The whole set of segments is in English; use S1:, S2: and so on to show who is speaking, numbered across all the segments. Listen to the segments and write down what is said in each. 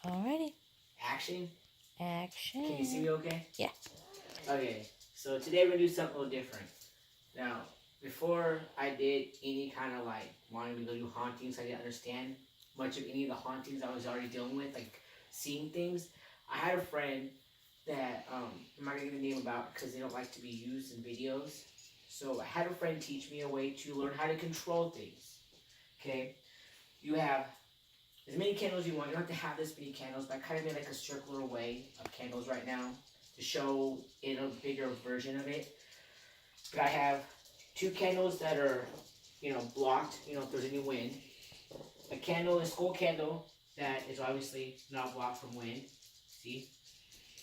S1: Alrighty.
S2: Action.
S1: Action.
S2: Can you see me okay?
S1: Yeah.
S2: Okay, so today we're gonna do something a little different. Now, before I did any kind of like wanting to go do hauntings, I didn't understand much of any of the hauntings I was already dealing with, like seeing things. I had a friend that I'm not gonna give a name about because they don't like to be used in videos. So I had a friend teach me a way to learn how to control things. Okay, you have as many candles you want. You don't have to have this many candles, but I kind of made like a circular way of candles right now to show in a bigger version of it. But I have 2 candles that are, blocked, if there's any wind. A skull candle that is obviously not blocked from wind. See?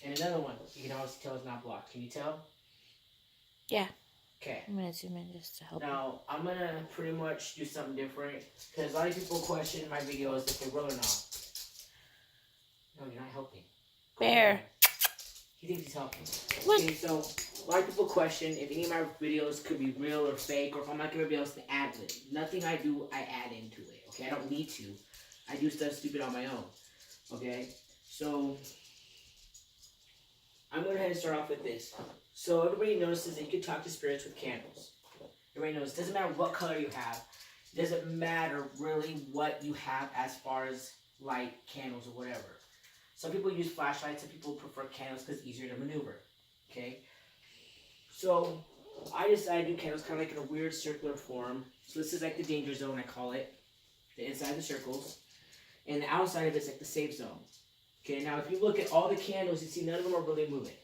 S2: And another one, you can always tell it's not blocked. Can you tell?
S1: Yeah.
S2: Okay.
S1: I'm going to zoom in just to help.
S2: Now, I'm going to pretty much do something different. Because a lot of people question in my videos if they're real or not. No, you're not helping.
S1: Bear.
S2: He thinks he's helping.
S1: What?
S2: Okay, so a lot of people question if any of my videos could be real or fake, or if I'm not going to be able to add to it. Nothing I do, I add into it. Okay, I don't need to. I do stuff stupid on my own. Okay, so I'm going to go ahead and start off with this. So everybody notices that you can talk to spirits with candles. Everybody knows it doesn't matter what color you have. It doesn't matter really what you have as far as light, candles, or whatever. Some people use flashlights, some people prefer candles because it's easier to maneuver. Okay? So I decided to do candles kind of like in a weird circular form. So this is like the danger zone, I call it. The inside of the circles. And the outside of it's like the safe zone. Okay, now if you look at all the candles, you see none of them are really moving.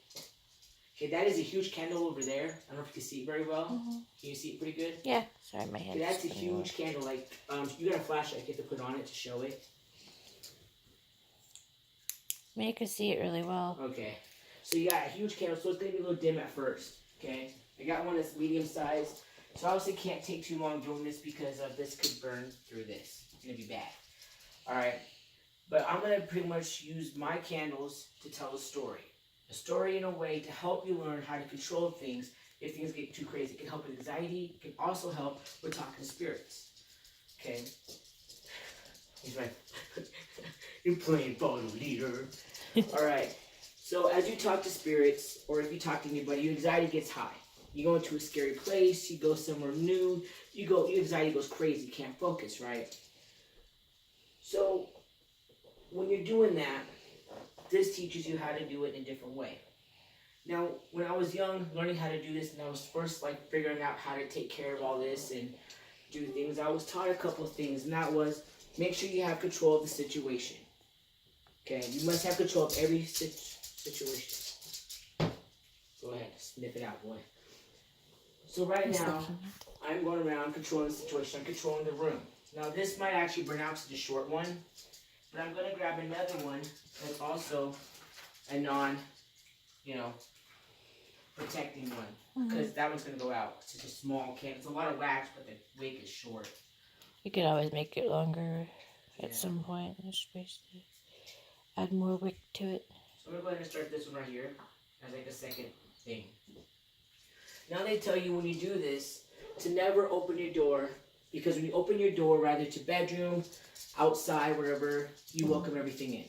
S2: Okay, that is a huge candle over there. I don't know if you can see it very well.
S1: Mm-hmm.
S2: Can you see it pretty good?
S1: Yeah. Sorry, my head.
S2: Okay, that's a huge candle. Like, you got a flashlight you have to put on it to show it.
S1: I mean, you can see it really well.
S2: Okay, so you got a huge candle, so it's going to be a little dim at first. Okay, I got one that's medium sized. So obviously can't take too long doing this because this could burn through this. It's going to be bad. Alright, but I'm going to pretty much use my candles to tell a story. A story in a way to help you learn how to control things if things get too crazy. It can help with anxiety. It can also help with talking to spirits. Okay? He's right. You're playing photo leader. Alright, so as you talk to spirits, or if you talk to anybody, your anxiety gets high. You go into a scary place, you go somewhere new, your anxiety goes crazy, you can't focus, right? So, when you're doing that, this teaches you how to do it in a different way. Now, when I was young, learning how to do this, and I was first figuring out how to take care of all this and do things, I was taught a couple of things, and that was, make sure you have control of the situation. Okay, you must have control of every situation. Go ahead, sniff it out, boy. So right now, I'm going around controlling the situation. I'm controlling the room. Now this might actually burn out to the short one, but I'm going to grab another one that's also a protecting one, because that one's going to go out. It's just a small can. It's a lot of wax, but the wick is short.
S1: You could always make it longer at some point. There's space to add more wick to it.
S2: So I'm going to go ahead and start this one right here as like a second thing. Now they tell you when you do this to never open your door, because when you open your door, rather to bedroom, outside, wherever, you welcome everything in.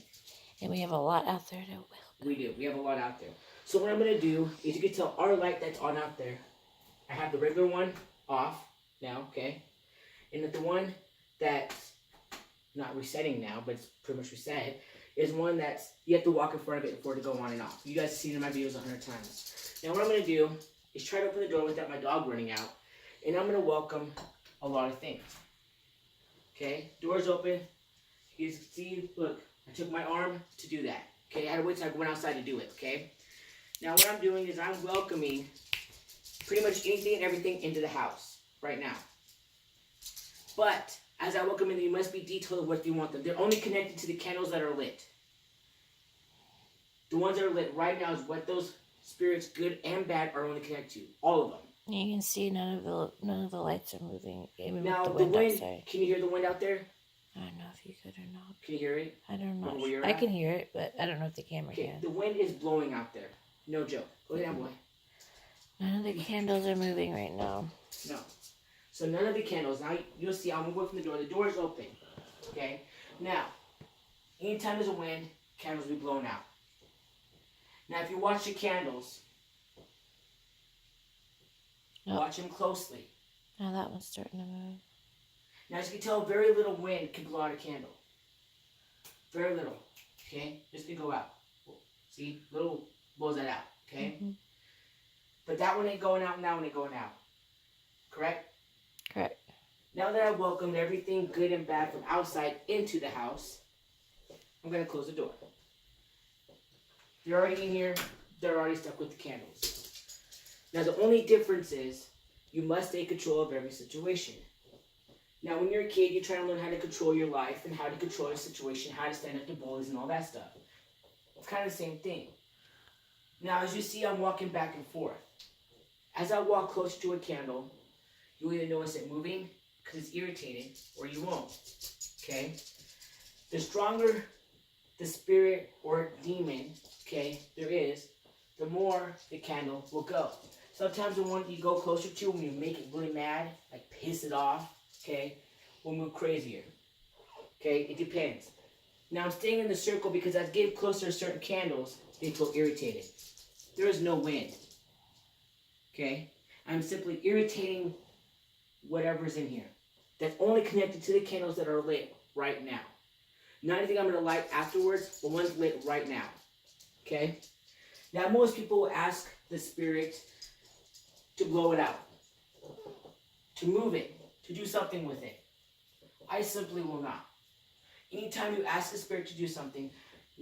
S1: And we have a lot out there to welcome.
S2: We do. We have a lot out there. So what I'm going to do is, you can tell our light that's on out there, I have the regular one off now, okay? And the one that's not resetting now, but it's pretty much reset, is one that's, you have to walk in front of it for it to go on and off. You guys have seen it in my videos 100 times. Now what I'm going to do is try to open the door without my dog running out, and I'm going to welcome a lot of things. Okay, door's open. You can see, look, I took my arm to do that. Okay, I had to wait till I went outside to do it, okay? Now what I'm doing is I'm welcoming pretty much anything and everything into the house right now. But as I welcome in, you must be detailed what you want them. They're only connected to the candles that are lit. The ones that are lit right now is what those spirits, good and bad, are only connected to. All of them.
S1: You can see none of the lights are moving. Even
S2: Now
S1: with the wind outside.
S2: Can you hear the wind out there?
S1: I don't know if you could or not.
S2: Can you hear it?
S1: I don't know.
S2: Where you're
S1: I
S2: at?
S1: can hear it, but I don't know if the camera
S2: Okay,
S1: can.
S2: the wind is blowing out there. No joke. Go ahead, boy.
S1: None of the candles are moving right now.
S2: No. So none of the candles. Now you'll see, I'm going to go from the door. The door is open. Okay? Now, anytime there's a wind, candles will be blown out. Now, if you watch the candles, watch them closely.
S1: Now that one's starting to move.
S2: Now, as you can tell, very little wind can blow out a candle. Very little. Okay? Just to go out. See? Little blows that out. Okay?
S1: Mm-hmm.
S2: But that one ain't going out and that one ain't going out. Correct?
S1: Correct.
S2: Now that I've welcomed everything good and bad from outside into the house, I'm going to close the door. They're already in here. They're already stuck with the candles. Now, the only difference is you must take control of every situation. Now, when you're a kid, you're trying to learn how to control your life and how to control your situation, how to stand up to bullies and all that stuff. It's kind of the same thing. Now, as you see, I'm walking back and forth. As I walk closer to a candle, you'll either notice it moving because it's irritated, or you won't. Okay? The stronger the spirit or demon, okay, there is, the more the candle will go. Sometimes the one you go closer to, when you make it really mad, like piss it off, okay, will move crazier. Okay, it depends. Now I'm staying in the circle because as I get closer to certain candles, they feel irritated. There is no wind. Okay? I'm simply irritating whatever's in here. That's only connected to the candles that are lit right now. Not anything I'm going to light afterwards, but one's lit right now. Okay? Now most people will ask the spirit to blow it out. To move it. To do something with it. I simply will not. Anytime you ask the spirit to do something,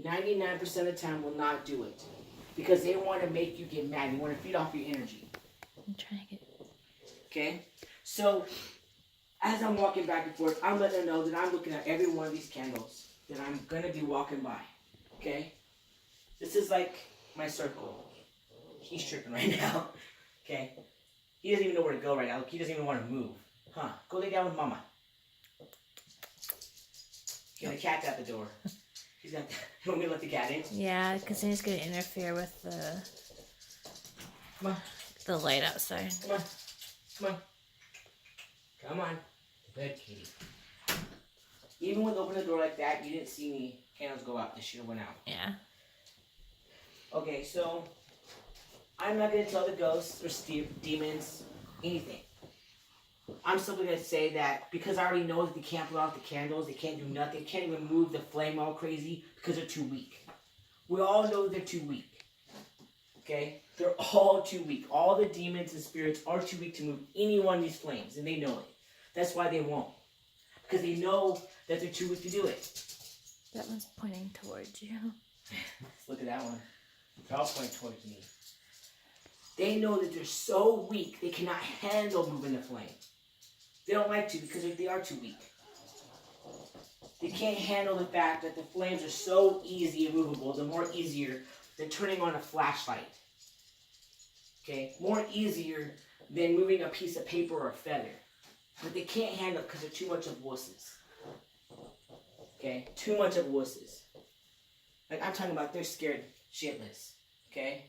S2: 99% of the time will not do it. Because they want to make you get mad. They want to feed off your energy.
S1: I'm trying to get...
S2: Okay? So, as I'm walking back and forth, I'm letting them know that I'm looking at every one of these candles that I'm going to be walking by. Okay? This is like my circle. He's tripping right now. Okay? He doesn't even know where to go right now. Look, he doesn't even want to move. Huh? Go lay down with Mama. The cat's at the door. He's got. You want me to let the cat in?
S1: Yeah, because then he's going to interfere with
S2: Come on.
S1: the light outside.
S2: Come on. Come on. Come on. Good kitty. Even with opening the door like that, you didn't see any candles go out. They should have went out.
S1: Yeah.
S2: Okay, so I'm not going to tell the ghosts or demons anything. I'm simply going to say that because I already know that they can't blow out the candles, they can't do nothing, can't even move the flame all crazy because they're too weak. We all know they're too weak. Okay? They're all too weak. All the demons and spirits are too weak to move any one of these flames, and they know it. That's why they won't. Because they know that they're too weak to do it.
S1: That one's pointing towards you.
S2: Look at that one. They're all pointing towards me. They know that they're so weak, they cannot handle moving the flame. They don't like to because they are too weak. They can't handle the fact that the flames are so easy and movable, the more easier than turning on a flashlight. Okay? More easier than moving a piece of paper or a feather. But they can't handle it because they're too much of wusses. Okay? Too much of wusses. Like I'm talking about they're scared shitless. Okay?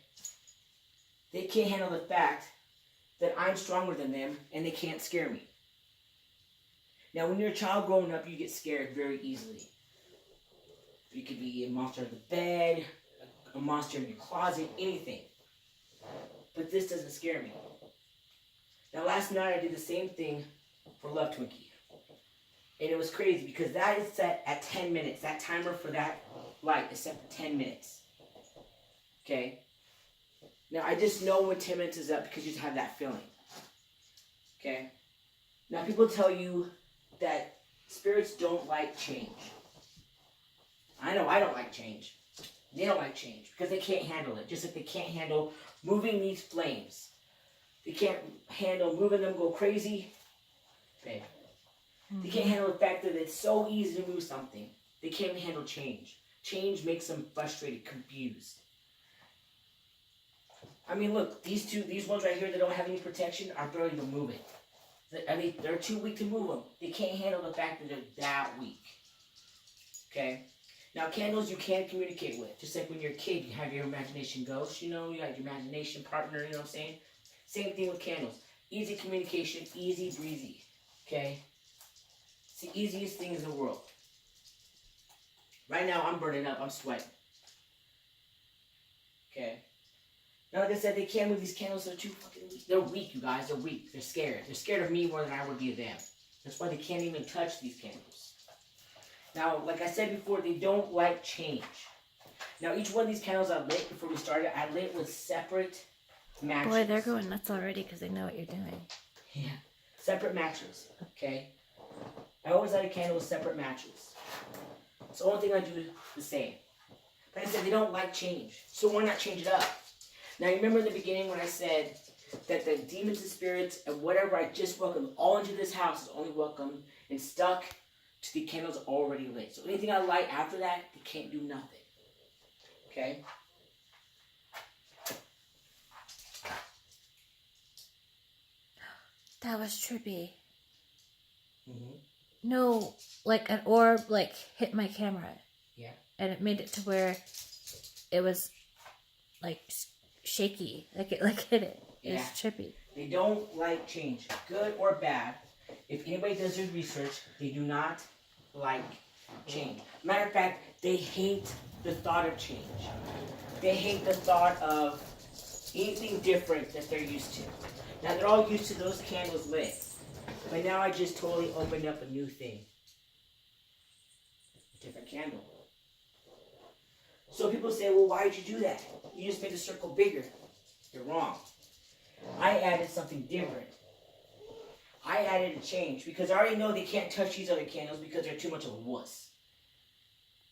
S2: They can't handle the fact that I'm stronger than them and they can't scare me. Now, when you're a child growing up, you get scared very easily. You could be a monster in the bed, a monster in your closet, anything. But this doesn't scare me. Now, last night I did the same thing for Love Twinkie. And it was crazy because that is set at 10 minutes. That timer for that light is set for 10 minutes. Okay? Now, I just know when 10 minutes is up because you just have that feeling. Okay? Now, people tell you that spirits don't like change. I know I don't like change. They don't like change because they can't handle it. Just like they can't handle moving these flames. They can't handle moving them go crazy. Babe. They can't handle the fact that it's so easy to move something. They can't handle change. Change makes them frustrated, confused. I mean, look, these ones right here that don't have any protection are barely even moving. They're too weak to move them. They can't handle the fact that they're that weak. Okay? Now, candles you can communicate with. Just like when you're a kid, you have your imagination ghost, you know, you have your imagination partner, you know what I'm saying? Same thing with candles. Easy communication, easy breezy. Okay? It's the easiest thing in the world. Right now, I'm burning up. I'm sweating. Okay? Now, like I said, they can't move these candles. They're too fucking weak. They're weak, you guys. They're weak. They're scared. They're scared of me more than I would be of them. That's why they can't even touch these candles. Now, like I said before, they don't like change. Now, each one of these candles I lit before we started, I lit with separate matches.
S1: Boy, they're going nuts already because they know what you're doing.
S2: Yeah. Separate matches, okay? I always light a candle with separate matches. It's the only thing I do the same. Like I said, they don't like change. So why not change it up? Now, you remember in the beginning when I said that the demons and spirits and whatever I just welcomed all into this house is only welcome and stuck to the candles already lit. So anything I light after that, they can't do nothing. Okay?
S1: That was trippy.
S2: Mm-hmm.
S1: No, like an orb like hit my camera.
S2: Yeah.
S1: And it made it to where it was like shaky. Like it hit it. It was trippy.
S2: They don't like change, good or bad. If anybody does their research, they do not like change. Matter of fact, they hate the thought of change. They hate the thought of anything different that they're used to. Now, they're all used to those candles lit. But now I just totally opened up a new thing. A different candle. So people say, well, why did you do that? You just made the circle bigger. You're wrong. I added something different. I added a change because I already know they can't touch these other candles because they're too much of a wuss.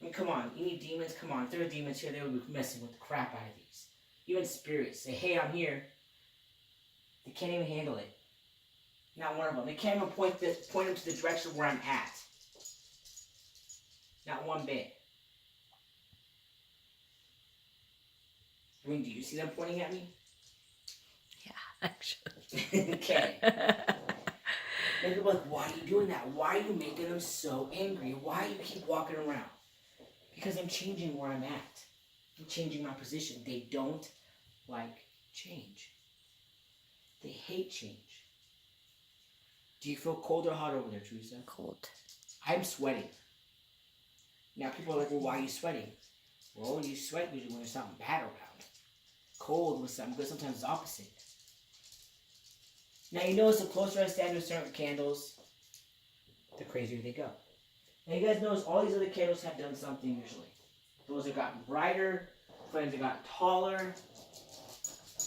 S2: I mean, come on. You need demons? Come on. If there were demons here, they would be messing with the crap out of these. Even spirits say, hey, I'm here. They can't even handle it. Not one of them. They can't even point them to the direction where I'm at. Not one bit. I mean, do you see them pointing at me?
S1: Yeah, actually.
S2: Okay. And they're like, why are you doing that? Why are you making them so angry? Why do you keep walking around? Because I'm changing where I'm at. I'm changing my position. They don't like change. They hate change. Do you feel cold or hot over there, Teresa?
S1: Cold.
S2: I'm sweating. Now people are like, well, why are you sweating? Well, you sweat usually when there's something bad around. Cold with something good, sometimes it's opposite. Now you notice the closer I stand to certain candles, the crazier they go. Now you guys notice all these other candles have done something usually. Those have gotten brighter, flames have gotten taller,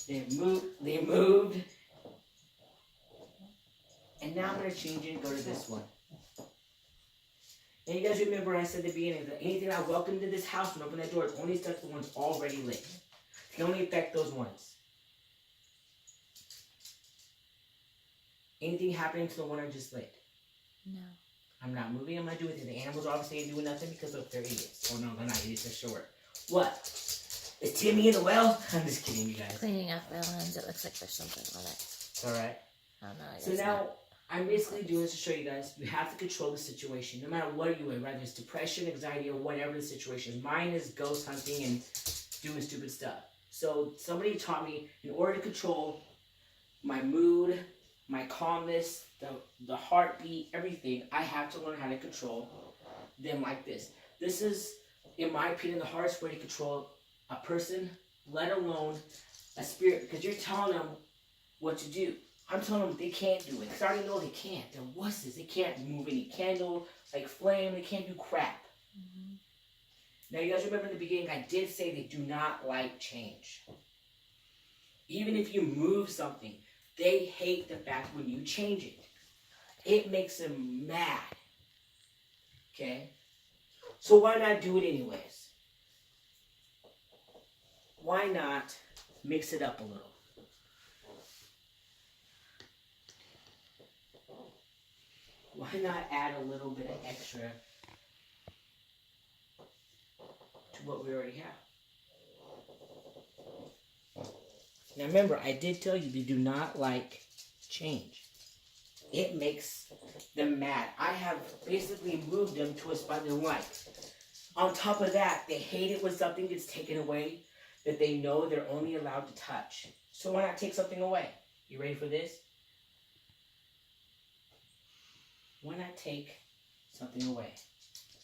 S2: they've moved. And now I'm going to change it and go to this one. And you guys remember I said at the beginning that anything I welcome to this house and open that door, it's only stuck to the ones already lit. It can only affect those ones. Anything happening to the one I just lit?
S1: No.
S2: I'm not moving, I'm not doing anything. The animals obviously ain't doing nothing because look, they're idiots. Oh no, they're not idiots, they're short. What? Is Timmy in the well? I'm just kidding, you guys.
S1: Cleaning off villains, it looks like there's something on it.
S2: It's alright.
S1: I don't know. I
S2: So
S1: guess
S2: now,
S1: not.
S2: I'm basically doing this to show you guys, you have to control the situation, no matter what you're in, whether it's depression, anxiety, or whatever the situation is. Mine is ghost hunting and doing stupid stuff. So somebody taught me, in order to control my mood, my calmness, the heartbeat, everything, I have to learn how to control them like this. This is, in my opinion, the hardest way to control a person, let alone a spirit, because you're telling them what to do. I'm telling them they can't do it, because I already know they can't. They're wusses. They can't move any candle, like flame. They can't do crap.
S1: Mm-hmm.
S2: Now, you guys remember in the beginning, I did say they do not like change. Even if you move something, they hate the fact when you change it. It makes them mad. Okay? So why not do it anyways? Why not mix it up a little? Why not add a little bit of extra to what we already have? Now remember, I did tell you they do not like change. It makes them mad. I have basically moved them to a spot they like. On top of that, they hate it when something gets taken away that they know they're only allowed to touch. So why not take something away? You ready for this? Why not take something away?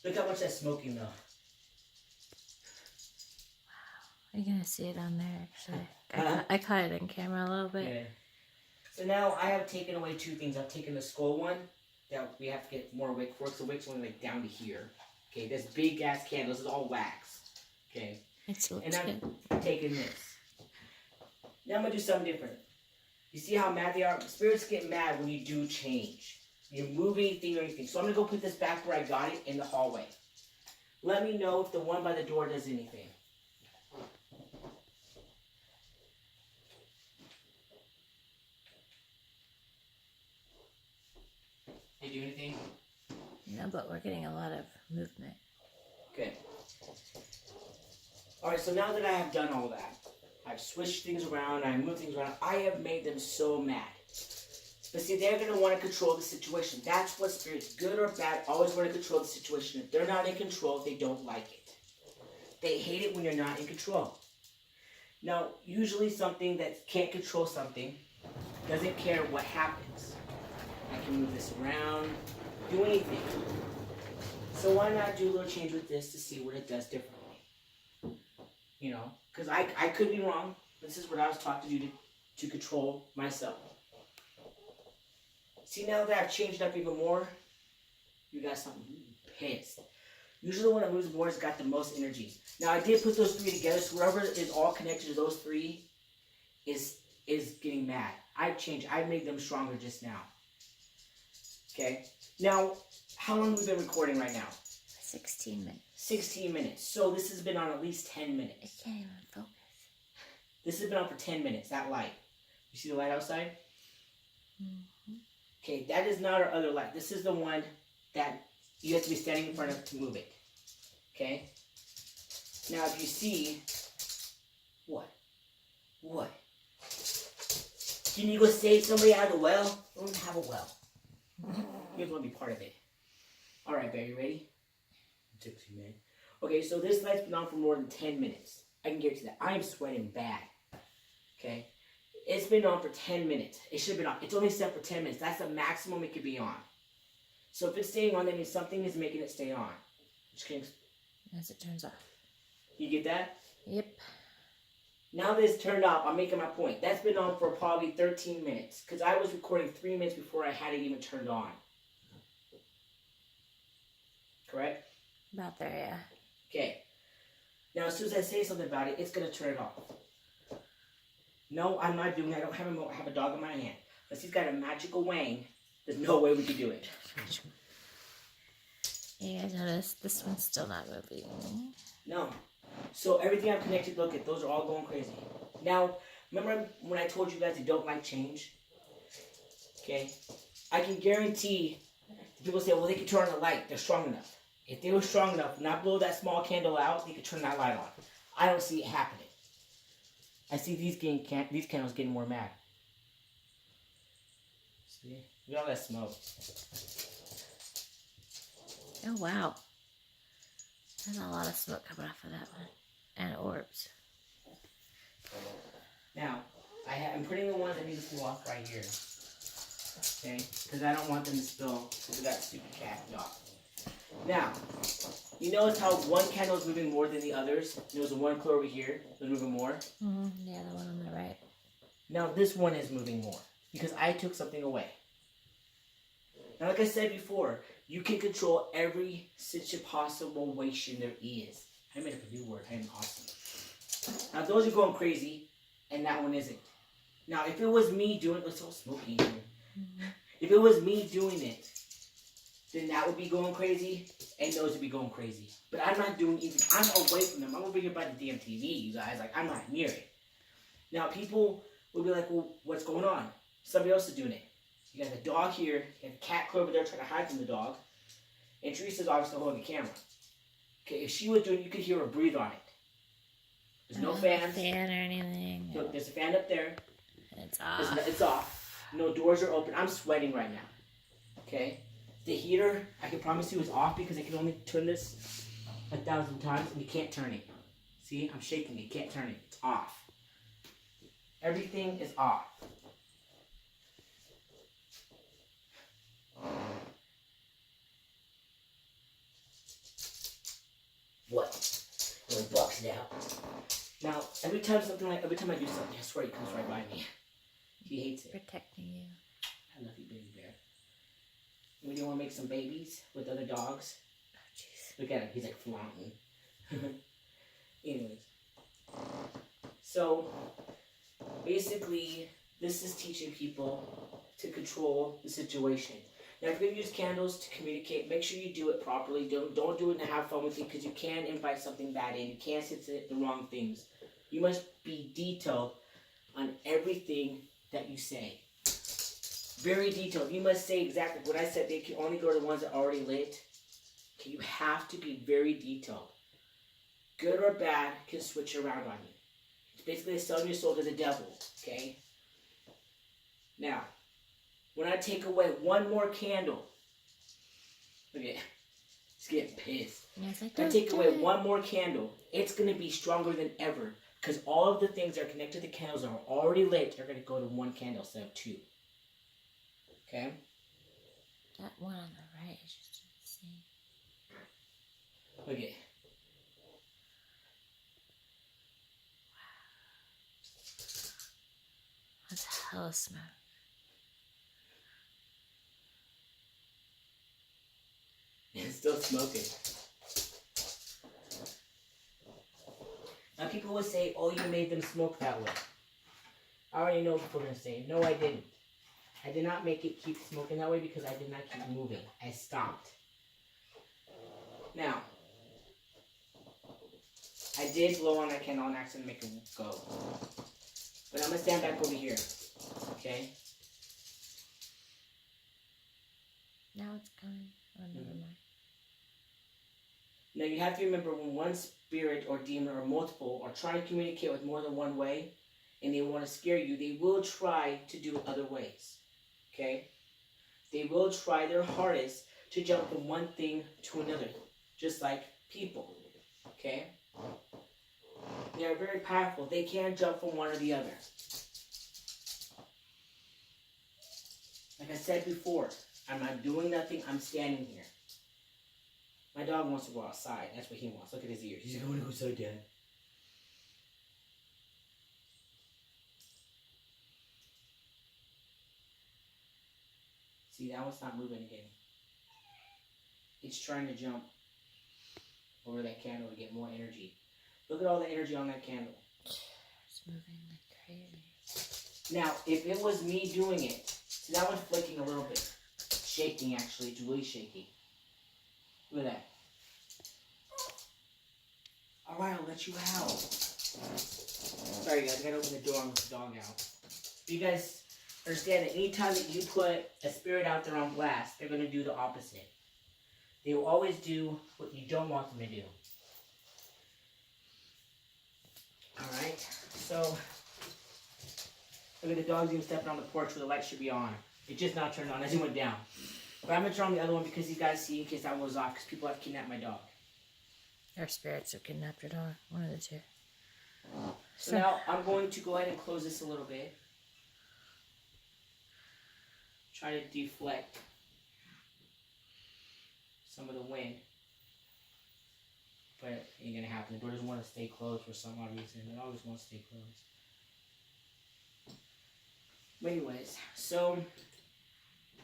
S2: Look how much that's smoking though.
S1: You're gonna see it on there, actually.
S2: Huh?
S1: I caught it in camera a little bit.
S2: Yeah. So now I have taken away two things. I've taken the skull one that we have to get more wick for. So wick's only like down to here. Okay, this big ass candle. This is all wax. Okay.
S1: It looks
S2: And
S1: good.
S2: I'm taking this. Now I'm gonna do something different. You see how mad they are? Spirits get mad when you do change. You move anything or anything. So I'm gonna go put this back where I got it in the hallway. Let me know if the one by the door does anything. They do anything?
S1: No, but we're getting a lot of movement.
S2: Good. Alright, so now that I have done all that, I've switched things around, I've moved things around, I have made them so mad. But see, they're going to want to control the situation. That's what spirits, good or bad, always want to control the situation. If they're not in control, they don't like it. They hate it when you're not in control. Now, usually something that can't control something doesn't care what happens. I can move this around, do anything. So why not do a little change with this to see what it does differently? You know, because I could be wrong. This is what I was taught to do to control myself. See, now that I've changed up even more, you got something pissed. Usually the one that moves more has got the most energy. Now I did put those three together, so whoever is all connected to those three is getting mad. I've changed. I've made them stronger just now. Okay? Now, how long have we been recording right now?
S1: 16 minutes.
S2: 16 minutes. So this has been on at least 10
S1: I
S2: minutes.
S1: can't even focus.
S2: This has been on for 10 minutes, that light. You see the light outside?
S1: Mm-hmm.
S2: Okay, that is not our other light. This is the one that you have to be standing in front of to move it. Okay? Now if you see, what? What? Can you go save somebody out of the well? We don't have a well. You guys want to be part of it. Alright, Bear, you ready? Tipsy, man. Okay, so this light's been on for more than 10 minutes. I can guarantee that. I am sweating bad. Okay? It's been on for 10 minutes. It should have been on. It's only set for 10 minutes. That's the maximum it could be on. So if it's staying on, that means something is making it stay on. Just kidding.
S1: As it turns off.
S2: You get that?
S1: Yep.
S2: Now that it's turned off, I'm making my point. That's been on for probably 13 minutes. Because I was recording 3 minutes before I had it even turned on. Correct?
S1: About there, yeah.
S2: Okay. Now as soon as I say something about it, it's going to turn it off. No, I'm not doing that. I don't have a dog in my hand. Unless he's got a magical wang, there's no way we can do it.
S1: You guys notice this one's still not moving.
S2: No. So everything I've connected, look at, those are all going crazy. Now, remember when I told you guys you don't like change? Okay? I can guarantee, people say, well, they can turn on the light. They're strong enough. If they were strong enough, not blow that small candle out, they could turn that light on. I don't see it happening. I see these candles getting more mad. See? Look at all that smoke.
S1: Oh, wow. There's a lot of smoke coming off of that one. And orbs.
S2: Now, I'm putting the ones that need to cool off right here. Okay? Because I don't want them to spill because of that stupid cat dog. Now, you notice how one candle is moving more than the others? There's one clear over here that's moving more.
S1: Mm-hmm. Yeah, the one on the right.
S2: Now this one is moving more because I took something away. Now, like I said before, you can control every possible situation there is. I made up a new word. I am awesome. Now those are going crazy, and that one isn't. Now, if it was me doing, it's so smoky in here.
S1: Mm-hmm.
S2: If it was me doing it, then that would be going crazy, and those would be going crazy. But I'm not doing even, I'm away from them. I'm over here by the damn TV, you guys. Like, I'm not near it. Now, people will be like, well, what's going on? Somebody else is doing it. You got a dog here, you have a cat over there trying to hide from the dog, and Teresa's obviously holding the camera. Okay, if she was doing it, you could hear her breathe on it. There's no fans.
S1: Fan or anything.
S2: Look, there's a fan up there.
S1: It's off.
S2: It's off. No doors are open. I'm sweating right now. Okay? The heater, I can promise you, is off because I can only turn this 1,000 times and you can't turn it. See? I'm shaking it. You can't turn it. It's off. Everything is off. What? One box now. Now, every time I do something, I swear he comes right by me. He hates it.
S1: Protecting you.
S2: I love you, baby bear. We do want to make some babies with other dogs.
S1: Oh, jeez.
S2: Look at him. He's like flaunting. Anyways. So, basically, this is teaching people to control the situation. Now, if you're going to use candles to communicate, make sure you do it properly. Don't do it and have fun with it, because you can invite something bad in. You can't say the wrong things. You must be detailed on everything that you say. Very detailed. You must say exactly what I said. They can only go to the ones that are already lit. Okay, you have to be very detailed. Good or bad can switch around on you. It's basically selling your soul to the devil. Okay? Now, when I take away one more candle, okay, it's getting pissed.
S1: Yes,
S2: When I take away one more candle, it's going to be stronger than ever, because all of the things that are connected to the candles that are already lit are going to go to one candle instead of two. Okay?
S1: That one on the right is just insane.
S2: Okay.
S1: That's hella smoke.
S2: It's still smoking. Now people would say, oh, you made them smoke that way. I already know what people are going to say. No, I didn't. I did not make it keep smoking that way because I did not keep moving. I stopped. Now, I did blow on that candle on accident to make it go. But I'm going to stand back over here. Okay?
S1: Now it's coming. Oh, never mind.
S2: Now you have to remember, when one spirit or demon or multiple are trying to communicate with more than one way, and they want to scare you, they will try to do it other ways. Okay? They will try their hardest to jump from one thing to another, just like people. Okay? They are very powerful. They can jump from one or the other. Like I said before, I'm not doing nothing. I'm standing here. My dog wants to go outside. That's what he wants. Look at his ears. He's going to go outside, Dad. See, that one's not moving again. It's trying to jump over that candle to get more energy. Look at all the energy on that candle.
S1: It's moving like crazy.
S2: Now, if it was me doing it, see, that one's flicking a little bit. Shaking, actually. It's really shaky. Look at that. Alright, I'll let you out. Sorry, guys. I gotta open the door and let the dog out. You guys understand that anytime that you put a spirit out there on blast, they're gonna do the opposite. They will always do what you don't want them to do. Alright, so look at the dog's even stepping on the porch where the light should be on. It just now turned on as it went down. But I'm gonna turn on the other one because you guys see in case that one was off, because people have kidnapped my dog.
S1: Our spirits have kidnapped your dog. One of the two.
S2: So now I'm going to go ahead and close this a little bit. Try to deflect some of the wind. But it ain't gonna happen. The door doesn't want to stay closed for some odd reason. It always wants to stay closed. But anyways, so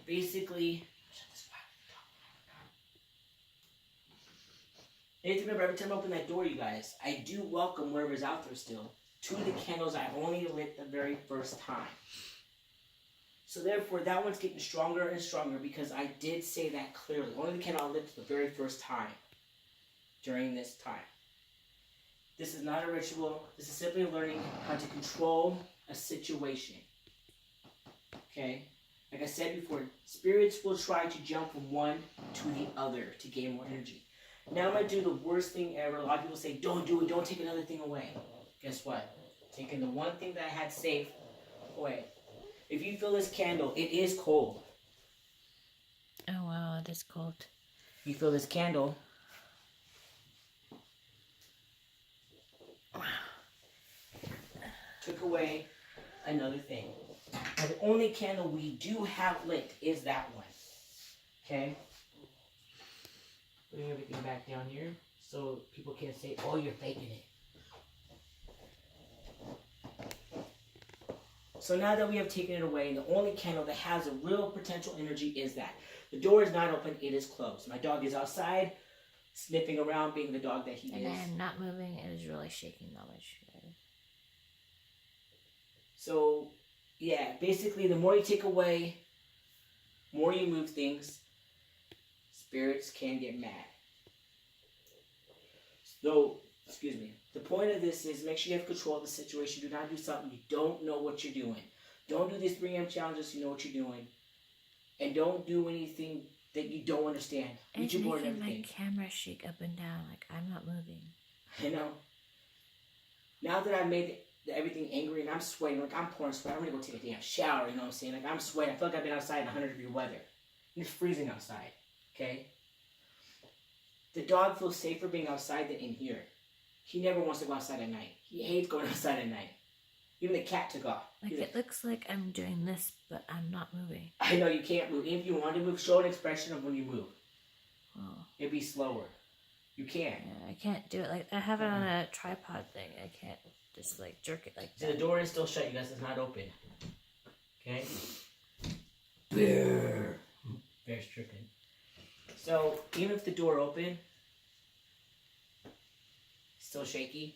S2: basically, you have to remember, every time I open that door, you guys, I do welcome whoever's out there still. Two of the candles I only lit the very first time. So therefore, that one's getting stronger and stronger because I did say that clearly. Only the candle I lit the very first time during this time. This is not a ritual. This is simply learning how to control a situation. Okay? Like I said before, spirits will try to jump from one to the other to gain more energy. Now I'm going to do the worst thing ever. A lot of people say, don't do it. Don't take another thing away. Guess what? Taking the one thing that I had safe away. If you feel this candle, it is cold.
S1: Oh, wow. It is cold.
S2: You feel this candle. Took away another thing. Now, the only candle we do have lit is that one. Okay? Putting everything back down here so people can't say, oh, you're faking it. So now that we have taken it away, the only candle that has a real potential energy is that. The door is not open, it is closed. My dog is outside, sniffing around, being the dog that he
S1: And
S2: is.
S1: I am not moving. It is really shaking that much.
S2: So, yeah, basically the more you take away, more you move things, spirits can get mad. So, excuse me, the point of this is make sure you have control of the situation. Do not do something you don't know what you're doing. Don't do these 3M challenges you know what you're doing. And don't do anything that you don't understand.
S1: It's
S2: YouTube board and
S1: making my
S2: everything.
S1: camera shake up and down like I'm not moving.
S2: You know? Now that I've made everything angry and I'm sweating, like I'm pouring sweat, I'm gonna go take a damn shower, you know what I'm saying? Like I'm sweating. I feel like I've been outside in 100-degree weather. It's freezing outside, okay? The dog feels safer being outside than in here. He never wants to go outside at night. He hates going outside at night. Even the cat took off.
S1: Like
S2: He's
S1: it looks like I'm doing this, but I'm not moving.
S2: I know you can't move. If you want to move, show an expression of when you move.
S1: Oh.
S2: It'd be slower. You can.
S1: Yeah, I can't do it like I have it on a tripod thing. I can't just like jerk it like
S2: So
S1: that.
S2: the door is still shut, you guys. It's not open. Okay? Bear. Bear's tripping. So, even if the door open, still shaky.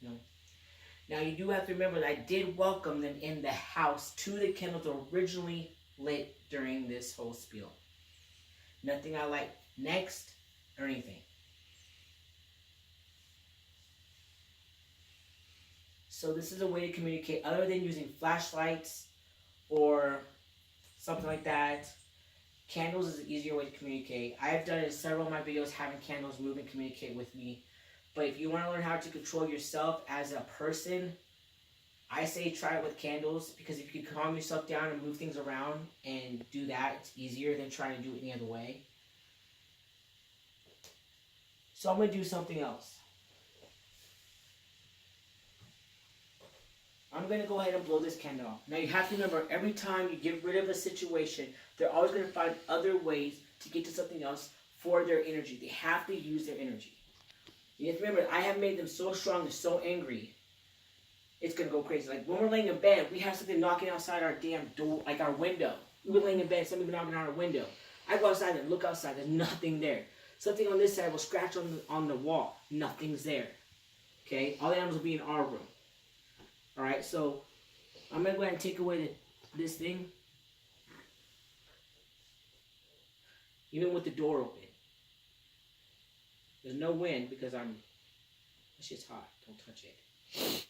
S2: No. Now you do have to remember that I did welcome them in the house to the candles originally lit during this whole spiel. Nothing I like next or anything. So this is a way to communicate other than using flashlights or something like that. Candles is an easier way to communicate. I have done it in several of my videos, having candles move and communicate with me. But if you want to learn how to control yourself as a person, I say try it with candles, because if you can calm yourself down and move things around and do that, it's easier than trying to do it any other way. So I'm going to do something else. I'm going to go ahead and blow this candle off. Now you have to remember, every time you get rid of a situation, they're always going to find other ways to get to something else for their energy. They have to use their energy. You have to remember, I have made them so strong and so angry, it's going to go crazy. Like when we're laying in bed, we have something knocking outside our damn door, like our window. We were laying in bed, something knocking on our window. I go outside and look outside, there's nothing there. Something on this side will scratch on the wall, nothing's there. Okay, all the animals will be in our room. Alright, so I'm going to go ahead and take away this thing. Even with the door open. There's no wind because this shit's hot. Don't touch it.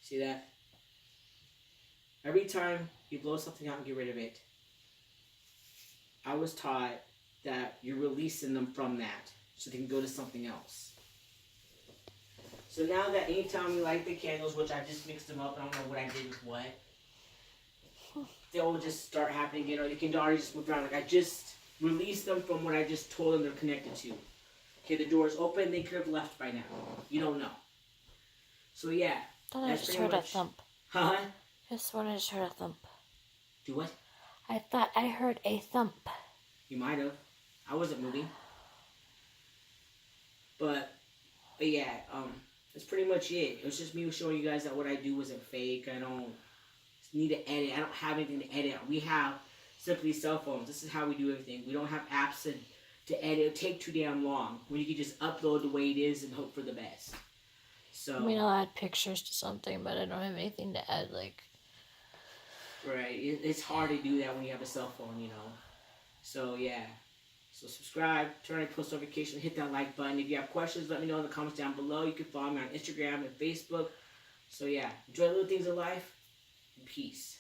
S2: See that? Every time you blow something out and get rid of it, I was taught that you're releasing them from that so they can go to something else. So now that anytime you light the candles, which I just mixed them up, I don't know what I did with what, they'll just start happening again, or they can already just move around. Like I just released them from what I just told them they're connected to. Okay, the door is open, they could have left by now. You don't know. So yeah.
S1: I thought I
S2: that's
S1: just
S2: pretty
S1: heard a
S2: much-
S1: thump.
S2: Huh?
S1: Just when I just heard a thump.
S2: Do what?
S1: I thought I heard a thump.
S2: You might have. I wasn't moving. But yeah, that's pretty much it. It was just me showing you guys that what I do wasn't fake. I don't need to edit. I don't have anything to edit. We have simply cell phones. This is how we do everything. We don't have apps to edit. It would take too damn long. When you can just upload the way it is and hope for the best. So
S1: I mean, I'll add pictures to something, but I don't have anything to add, like...
S2: right, it's hard to do that when you have a cell phone, you know. So yeah. So subscribe, turn on post notifications, hit that like button. If you have questions, let me know in the comments down below. You can follow me on Instagram and Facebook. So yeah, enjoy the little things in life, and peace.